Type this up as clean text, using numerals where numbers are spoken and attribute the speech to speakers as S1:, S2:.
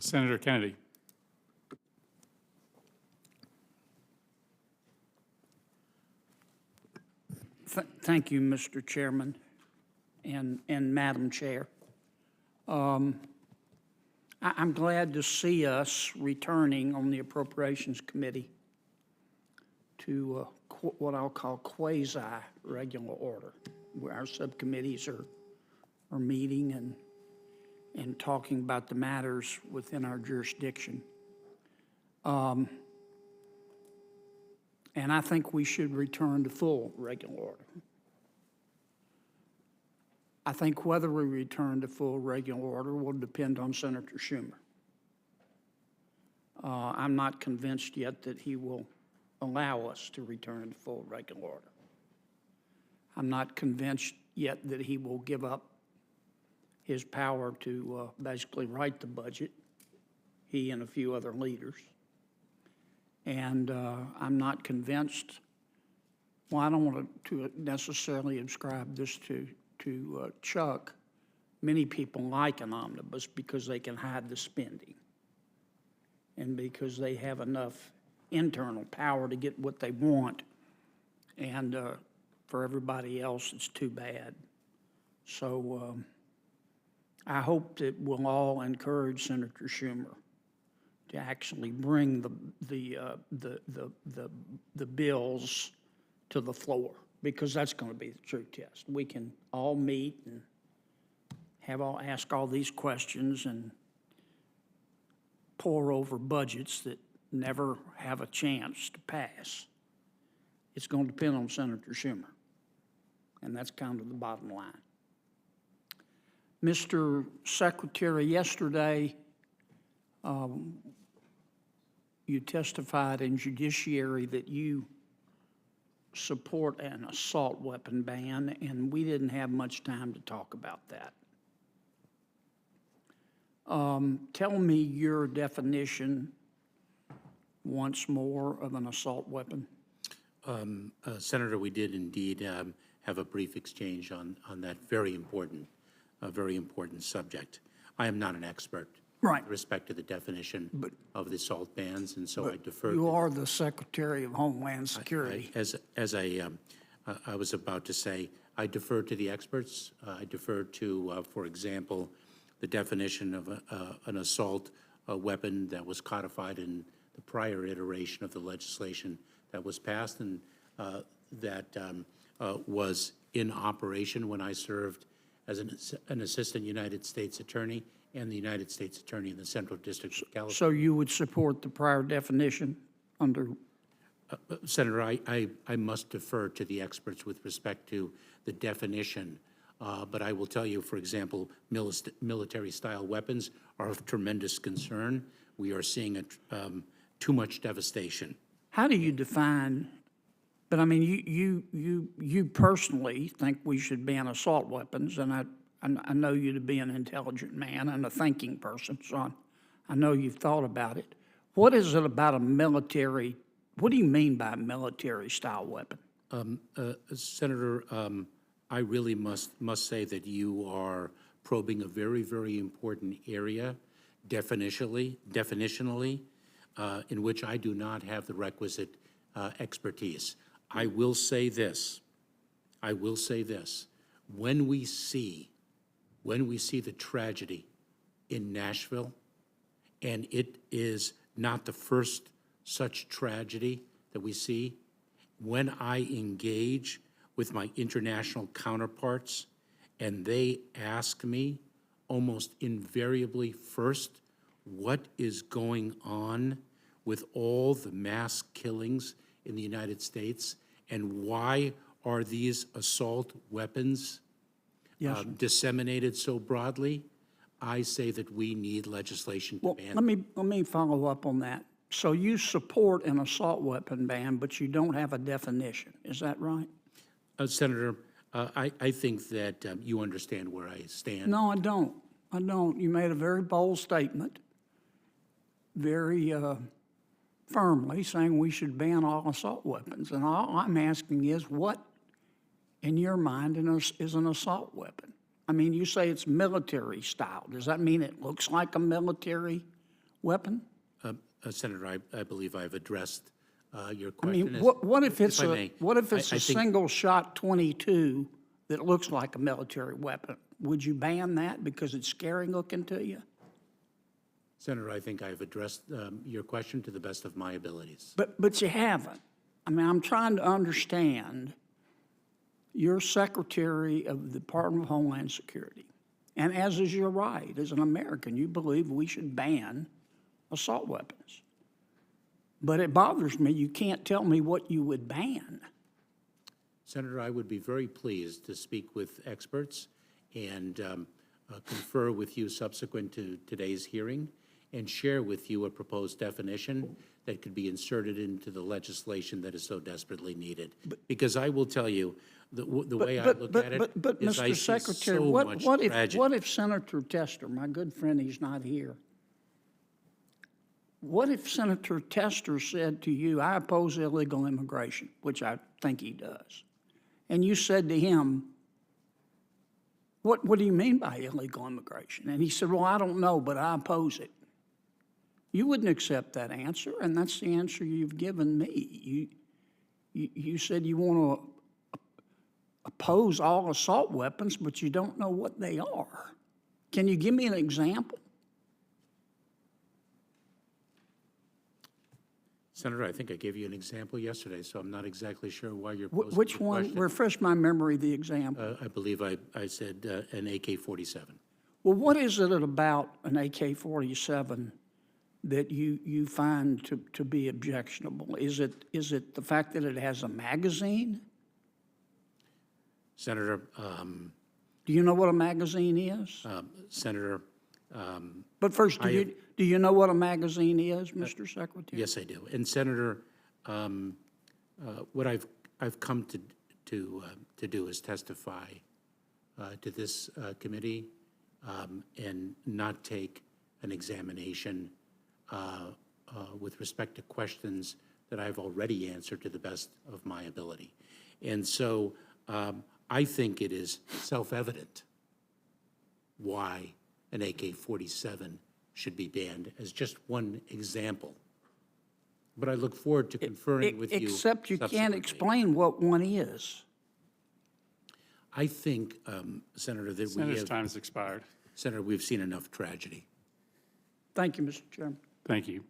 S1: Senator Kennedy.
S2: Thank you, Mr. Chairman and Madam Chair. I'm glad to see us returning on the Appropriations Committee to what I'll call quasi-regular order, where our subcommittees are meeting and talking about the matters within our jurisdiction. And I think we should return to full regular order. I think whether we return to full regular order will depend on Senator Schumer. I'm not convinced yet that he will allow us to return to full regular order. I'm not convinced yet that he will give up his power to basically write the budget, he and a few other leaders. And I'm not convinced, well, I don't want to necessarily ascribe this to Chuck. Many people like an omnibus because they can hide the spending and because they have enough internal power to get what they want. And for everybody else, it's too bad. So I hope that we'll all encourage Senator Schumer to actually bring the bills to the floor, because that's going to be the true test. We can all meet and ask all these questions and pore over budgets that never have a chance to pass. It's going to depend on Senator Schumer, and that's kind of the bottom line. Mr. Secretary, yesterday, you testified in judiciary that you support an assault weapon ban, and we didn't have much time to talk about that. Tell me your definition once more of an assault weapon.
S3: Senator, we did indeed have a brief exchange on that very important subject. I am not an expert
S2: Right.
S3: with respect to the definition of the assault bans, and so I defer.
S2: You are the Secretary of Homeland Security.
S3: As I was about to say, I defer to the experts. I defer to, for example, the definition of an assault weapon that was codified in the prior iteration of the legislation that was passed and that was in operation when I served as an assistant United States attorney and the United States Attorney in the Central District of California.
S2: So you would support the prior definition under?
S3: Senator, I must defer to the experts with respect to the definition, but I will tell you, for example, military-style weapons are of tremendous concern. We are seeing too much devastation.
S2: How do you define, but I mean, you personally think we should ban assault weapons, and I know you to be an intelligent man and a thinking person, so I know you've thought about it. What is it about a military, what do you mean by a military-style weapon?
S3: Senator, I really must say that you are probing a very, very important area definitionally, in which I do not have the requisite expertise. I will say this. When we see the tragedy in Nashville, and it is not the first such tragedy that we see, when I engage with my international counterparts and they ask me almost invariably first, what is going on with all the mass killings in the United States, and why are these assault weapons disseminated so broadly? I say that we need legislation to ban.
S2: Let me follow up on that. So you support an assault weapon ban, but you don't have a definition. Is that right?
S3: Senator, I think that you understand where I stand.
S2: No, I don't. You made a very bold statement, very firmly saying we should ban all assault weapons. And all I'm asking is, what, in your mind, is an assault weapon? I mean, you say it's military style. Does that mean it looks like a military weapon?
S3: Senator, I believe I've addressed your
S2: I mean,
S3: question.
S2: what if it's
S3: I
S2: a,
S3: may,
S2: what if it's
S3: I
S2: a
S3: think-
S2: single-shot .22 that looks like a military weapon? Would you ban that because it's scary looking to you?
S3: Senator, I think I've addressed your question to the best of my abilities.
S2: But you haven't. I mean, I'm trying to understand. You're Secretary of the Department of Homeland Security. And as is your right, as an American, you believe we should ban assault weapons. But it bothers me, you can't tell me what you would ban.
S3: Senator, I would be very pleased to speak with experts and confer with you subsequent to today's hearing and share with you a proposed definition that could be inserted into the legislation that is so desperately needed. Because I will tell you, the way I look at it
S2: But,
S3: is I
S2: Mr.
S3: see
S2: Secretary,
S3: so much tragedy.
S2: what if Senator Tester, my good friend, he's not here. What if Senator Tester said to you, I oppose illegal immigration, which I think he does, and you said to him, what do you mean by illegal immigration? And he said, well, I don't know, but I oppose it. You wouldn't accept that answer, and that's the answer you've given me. You said you want to oppose all assault weapons, but you don't know what they are. Can you give me an example?
S3: Senator, I think I gave you an example yesterday, so I'm not exactly sure why you're posing
S2: Which
S3: the
S2: one?
S3: question.
S2: Refresh my memory, the example.
S3: I believe I said an AK-47.
S2: Well, what is it about an AK-47 that you find to be objectionable? Is it the fact that it has a magazine?
S3: Senator,
S2: Do you know what a magazine is?
S3: Senator,
S2: But first, do you know what a magazine is, Mr. Secretary?
S3: yes, I do. And Senator, what I've come to do is testify to this committee and not take an examination with respect to questions that I've already answered to the best of my ability. And so I think it is self-evident why an AK-47 should be banned, as just one example. But I look forward to conferring with you
S2: Except you can't
S3: subsequently.
S2: explain what one is.
S3: I think, Senator, that
S1: Senator's time has expired.
S3: Senator, we've seen enough tragedy.
S2: Thank you, Mr. Chairman.
S1: Thank you.